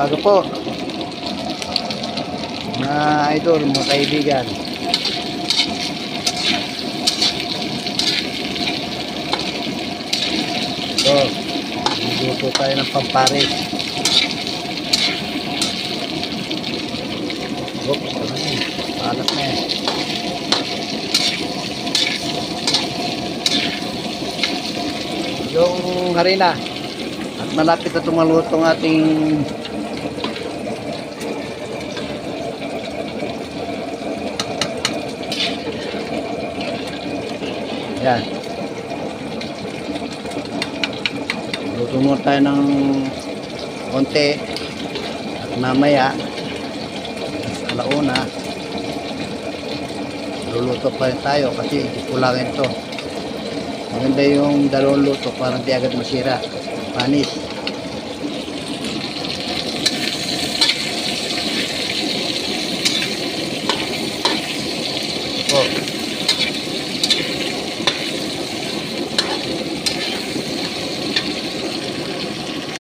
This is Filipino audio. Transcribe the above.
Umaga po mga idol, mga kaibigan. So, luto tayo ng pampares. Oops, ano yun? Palat na yan. Yung harina. At malapit na tumaluto ng ating yan. Luto muna tayo ng konti at mamaya alauna luluto pa rin tayo kasi kulangin to. Maganda yung dalawang luto para di agad masira, panis.